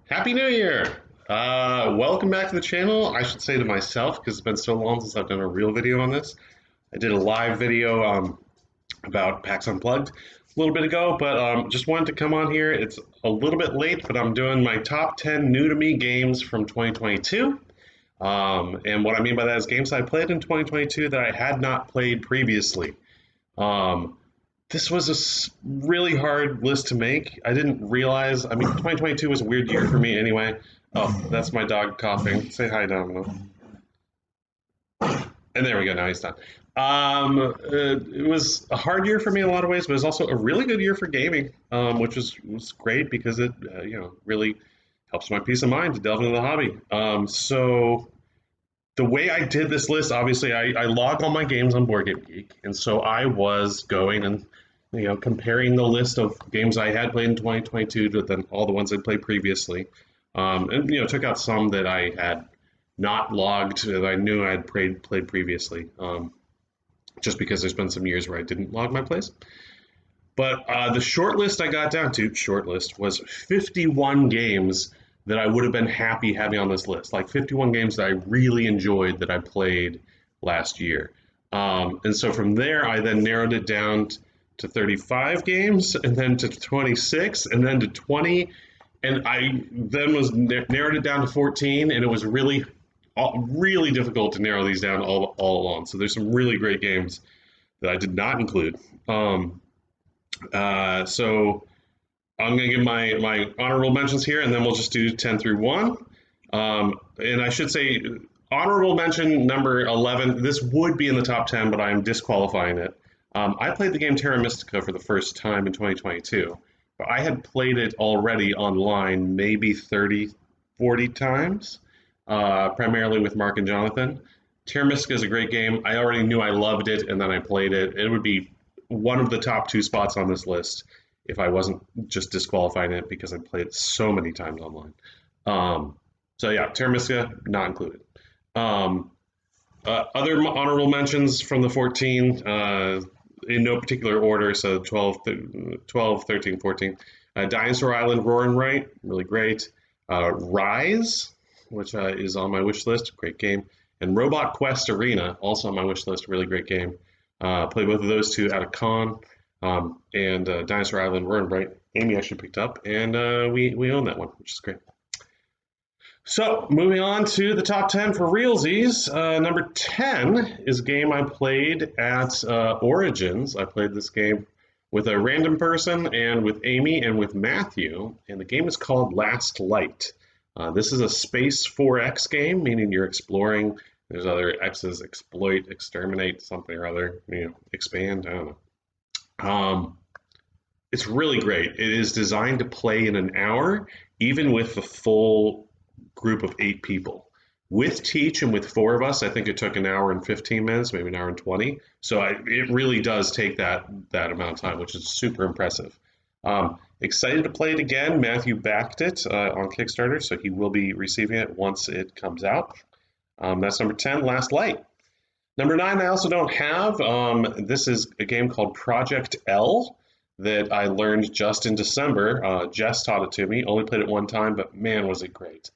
Happy New Year! Welcome back to the channel. I should say to myself because it's been so long since I've done a real video on this. I did a live video about PAX Unplugged a little bit ago, but just wanted to come on here. It's a little bit late, but I'm doing my top 10 new to me games from 2022. And what I mean by that is games I played in 2022 that I had not played previously. Um, this was really hard list to make. I didn't realize, 2022 was a weird year for me anyway. Oh, that's my dog coughing. Say hi, Domino. And there we go, now he's done. It was a hard year for me in a lot of ways, but it was also a really good year for gaming, which was great because it, really helps my peace of mind to delve into the hobby. So the way I did this list, obviously, I log all my games on BoardGameGeek, and so I was going and comparing the list of games I had played in 2022 to then all the ones I'd played previously, and took out some that I had not logged that I knew I had played previously, just because there's been some years where I didn't log my plays. But the short list I got down to, short list, was 51 games that I would have been happy having on this list. Like 51 games that I really enjoyed that I played last year. And so from there, I then narrowed it down to 35 games, and then to 26, and then to 20. And I then narrowed it down to 14, and it was really difficult to narrow these down all along. So there's some really great games that I did not include. So I'm going to give my honorable mentions here, and then we'll just do 10 through 1. And I should say, honorable mention number 11, this would be in the top 10, but I'm disqualifying it. I played the game Terra Mystica for the first time in 2022. But I had played it already online maybe 30, 40 times, primarily with Mark and Jonathan. Terra Mystica is a great game. I already knew I loved it, and then I played it. It would be one of the top 2 spots on this list if I wasn't just disqualifying it because I played it so many times online. So yeah, Terra Mystica, not included. Other honorable mentions from the 14, in no particular order, so 12, 13, 14. Dinosaur Island Roar and Write, really great. Rise, which is on my wish list, great game. And Robot Quest Arena, also on my wish list, really great game. Played both of those two at a con. And Dinosaur Island Roar and Write, Amy actually picked up, and we own that one, which is great. So, moving on to the top 10 for realsies. Number 10 is a game I played at Origins. I played this game with a random person and with Amy and with Matthew, and the game is called Last Light. This is a Space 4X game, meaning you're exploring. There's other X's, exploit, exterminate, something or other, expand, I don't know. It's really great. It is designed to play in an hour, even with the full group of 8 people. With Teach and with 4 of us, I think it took an hour and 15 minutes, maybe an hour and 20. So it really does take that amount of time, which is super impressive. Excited to play it again. Matthew backed it on Kickstarter, so he will be receiving it once it comes out. That's number 10, Last Light. Number 9, I also don't have. This is a game called Project L that I learned just in December. Jess taught it to me. Only played it one time, but man, was it great.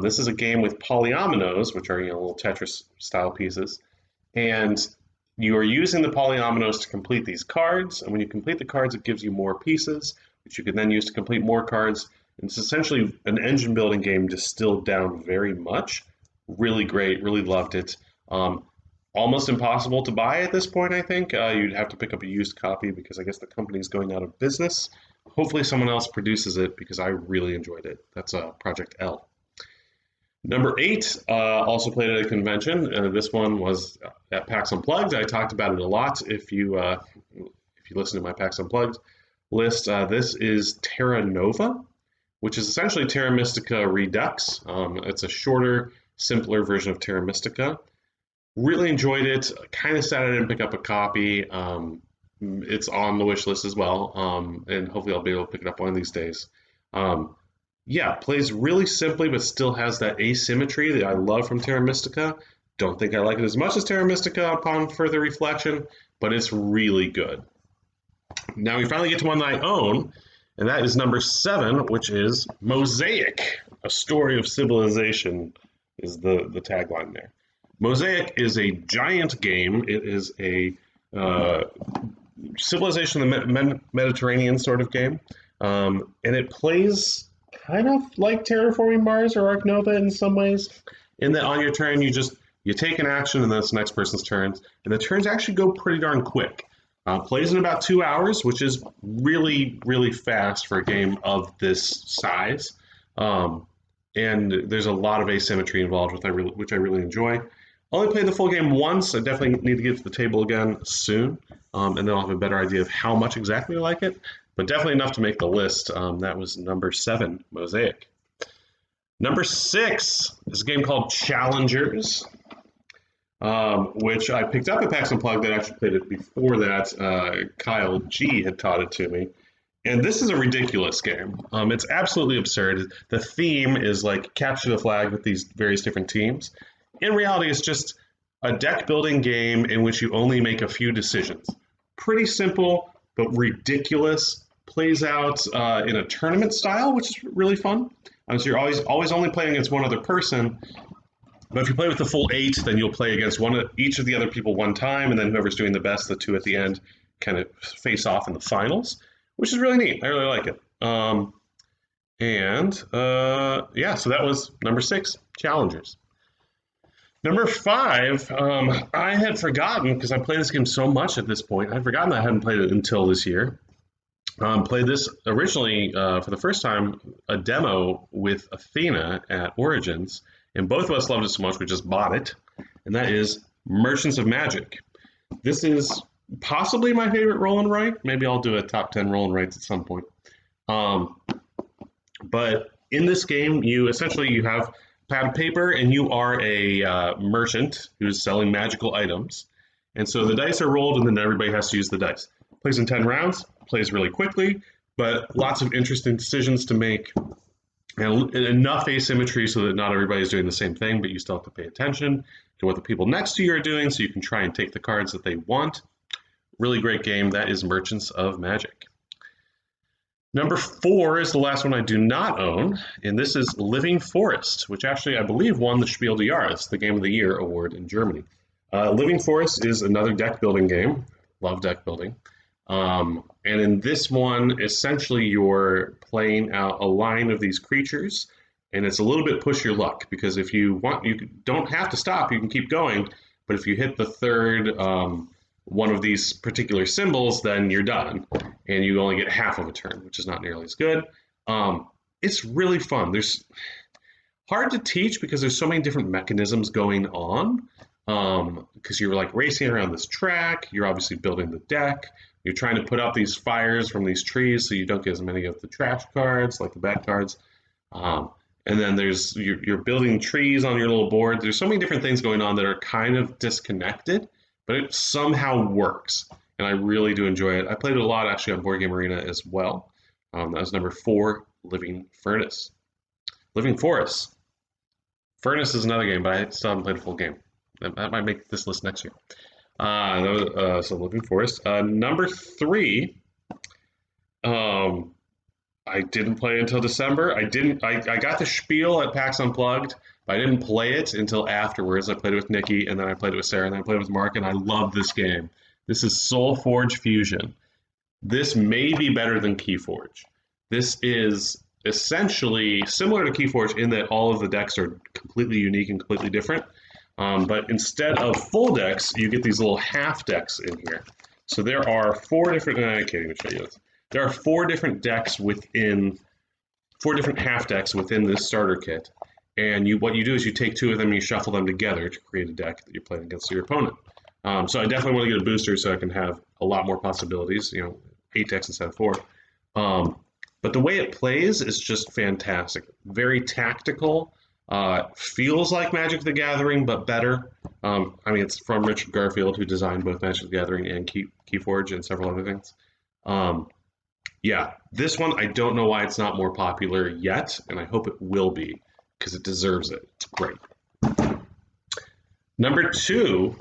This is a game with polyominoes, which are little Tetris-style pieces, and you are using the polyominoes to complete these cards. And when you complete the cards, it gives you more pieces, which you can then use to complete more cards. And it's essentially an engine-building game distilled down very much. Really great. Really loved it. Almost impossible to buy at this point, I think. You'd have to pick up a used copy because I guess the company's going out of business. Hopefully someone else produces it because I really enjoyed it. That's Project L. Number 8, also played at a convention. This one was at PAX Unplugged. I talked about it a lot. If you listen to my PAX Unplugged list, this is Terra Nova, which is essentially Terra Mystica Redux. It's a shorter, simpler version of Terra Mystica. Really enjoyed it. Kind of sad I didn't pick up a copy. It's on the wish list as well, and hopefully I'll be able to pick it up one of these days. Yeah, plays really simply, but still has that asymmetry that I love from Terra Mystica. Don't think I like it as much as Terra Mystica upon further reflection, but it's really good. Now we finally get to one that I own, and that is number 7, which is Mosaic. A story of civilization is the tagline there. Mosaic is a giant game. It is a civilization in the Mediterranean sort of game, and it plays kind of like Terraforming Mars or Ark Nova in some ways. In that on your turn you take an action and then it's the next person's turns, and the turns actually go pretty darn quick. Plays in about 2 hours, which is really fast for a game of this size. And there's a lot of asymmetry involved, which I really enjoy. Only played the full game once. I definitely need to get to the table again soon, and then I'll have a better idea of how much exactly I like it. But definitely enough to make the list. That was number 7, Mosaic. Number 6 is a game called Challengers, which I picked up at PAX Unplugged. That actually played it before that. Kyle G had taught it to me. And this is a ridiculous game. It's absolutely absurd. The theme is like capture the flag with these various different teams. In reality, it's just a deck building game in which you only make a few decisions. Pretty simple, but ridiculous. Plays out in a tournament style, which is really fun. So you're always only playing against one other person. But if you play with the full 8, then you'll play against each of the other people one time, and then whoever's doing the best, the 2 at the end, kind of face off in the finals, which is really neat. I really like it. Yeah, so that was number 6, Challengers. Number 5, I had forgotten, because I played this game so much at this point, I'd forgotten I hadn't played it until this year. Played this originally for the first time, a demo with Athena at Origins, and both of us loved it so much we just bought it, and that is Merchants of Magic. This is possibly my favorite roll and write. Maybe I'll do a top 10 roll and writes at some point. But in this game, you have pad of paper, and you are a merchant who's selling magical items. And so the dice are rolled, and then everybody has to use the dice. Plays in 10 rounds, plays really quickly, but lots of interesting decisions to make, and enough asymmetry so that not everybody's doing the same thing, but you still have to pay attention to what the people next to you are doing so you can try and take the cards that they want. Really great game. That is Merchants of Magic. Number 4 is the last one I do not own, and this is Living Forest, which actually I believe won the Spiel des Jahres, the Game of the Year award in Germany. Living Forest is another deck building game. Love deck building. And in this one, essentially you're playing out a line of these creatures, and it's a little bit push your luck, because if you want, you don't have to stop, you can keep going, but if you hit the third one of these particular symbols, then you're done, and you only get half of a turn, which is not nearly as good. It's really fun. There's hard to teach because there's so many different mechanisms going on, because you're like racing around this track, you're obviously building the deck, you're trying to put out these fires from these trees so you don't get as many of the trash cards, like the bad cards. And then you're building trees on your little board. There's so many different things going on that are kind of disconnected, but it somehow works, and I really do enjoy it. I played it a lot actually on Board Game Arena as well. That was number 4, Living Furnace. Living Forest. Furnace is another game, but I still haven't played a full game. That might make this list next year. So Living Forest. Number 3. I didn't play it until December. I got the Spiel at PAX Unplugged, but I didn't play it until afterwards. I played it with Nikki, and then I played it with Sarah, and then I played it with Mark, and I love this game. This is Soulforge Fusion. This may be better than Keyforge. This is essentially similar to Keyforge in that all of the decks are completely unique and completely different. But instead of full decks, you get these little half decks in here. So there are 4 different, I can't even show you this. There are 4 different decks within, 4 different half decks within this starter kit. And what you do is you take 2 of them and you shuffle them together to create a deck that you're playing against your opponent. So I definitely want to get a booster so I can have a lot more possibilities, 8 decks instead of 4. But the way it plays is just fantastic. Very tactical. Feels like Magic the Gathering, but better. It's from Richard Garfield, who designed both Magic the Gathering and Keyforge and several other things. Yeah, this one, I don't know why it's not more popular yet, and I hope it will be, because it deserves it. It's great. Number 2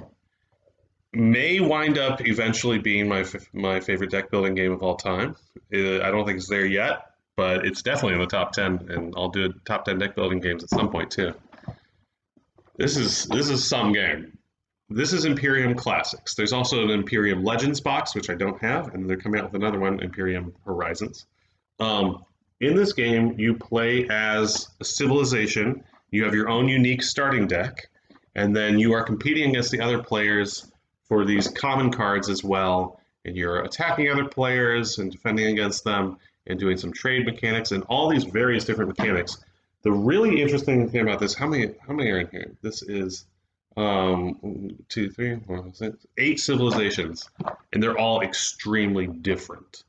may wind up eventually being my favorite deck building game of all time. I don't think it's there yet, but it's definitely in the top 10, and I'll do top 10 deck building games at some point too. This is some game. This is Imperium Classics. There's also an Imperium Legends box, which I don't have, and they're coming out with another one, Imperium Horizons. Um, in this game, you play as a civilization. You have your own unique starting deck, and then you are competing against the other players for these common cards as well. And you're attacking other players and defending against them and doing some trade mechanics and all these various different mechanics. The really interesting thing about this, how many are in here? This is 2, 3, 4, 5, 6, 8 civilizations, and they're all extremely different.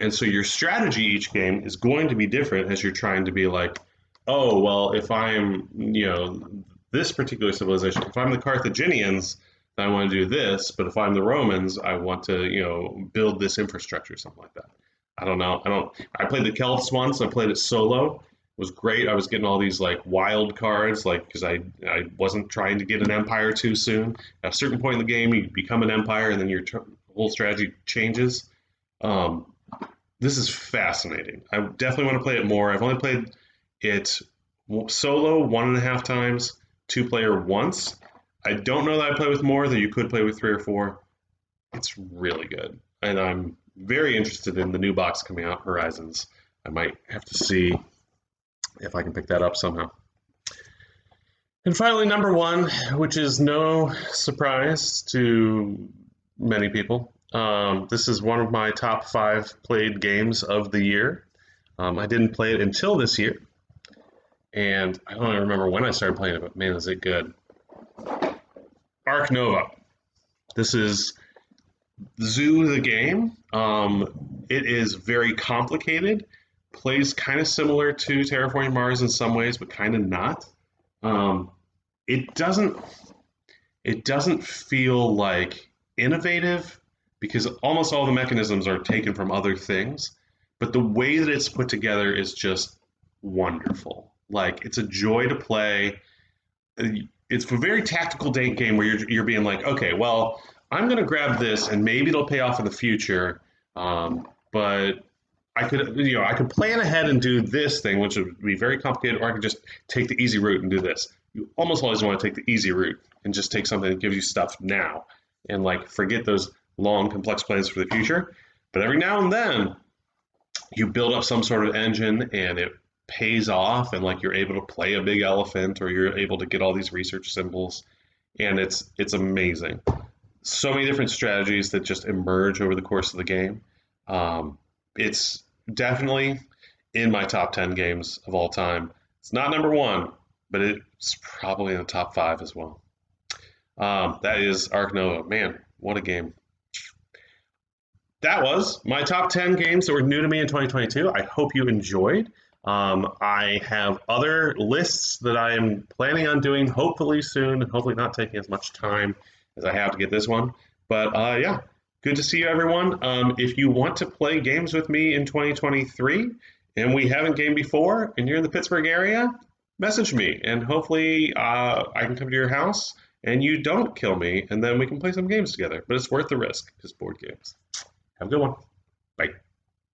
And so your strategy each game is going to be different as you're trying to be like, oh, well, if I'm, this particular civilization, if I'm the Carthaginians, then I want to do this, but if I'm the Romans, I want to, build this infrastructure, something like that. I don't know. I played the Celts once. I played it solo. It was great. I was getting all these like wild cards, like because I wasn't trying to get an empire too soon. At a certain point in the game, you become an empire, and then your whole strategy changes. This is fascinating. I definitely want to play it more. I've only played it solo 1.5 times, 2-player once. I don't know that I play with more, that you could play with 3 or 4. It's really good. And I'm very interested in the new box coming out, Horizons. I might have to see if I can pick that up somehow. And finally, number 1, which is no surprise to many people. This is one of my top 5 played games of the year. I didn't play it until this year, and I don't even remember when I started playing it, but man, is it good. Ark Nova. This is Zoo the game. It is very complicated, plays kind of similar to Terraforming Mars in some ways, but kind of not. It doesn't feel like innovative, because almost all the mechanisms are taken from other things, but the way that it's put together is just wonderful. Like, it's a joy to play. It's a very tactical game where you're being like, okay, well, I'm going to grab this and maybe it'll pay off in the future, but I could plan ahead and do this thing, which would be very complicated, or I could just take the easy route and do this. You almost always want to take the easy route and just take something that gives you stuff now, and like forget those long, complex plans for the future. But every now and then, you build up some sort of engine and it pays off, and like you're able to play a big elephant, or you're able to get all these research symbols, and it's amazing. So many different strategies that just emerge over the course of the game. It's definitely in my top 10 games of all time. It's not number 1, but it's probably in the top 5 as well. That is Ark Nova. Man, what a game. That was my top 10 games that were new to me in 2022. I hope you enjoyed. I have other lists that I am planning on doing hopefully soon, and hopefully not taking as much time as I have to get this one. But yeah, good to see you, everyone. If you want to play games with me in 2023 and we haven't gamed before and you're in the Pittsburgh area, message me, and hopefully I can come to your house and you don't kill me, and then we can play some games together. But it's worth the risk, because board games. Have a good one. Bye.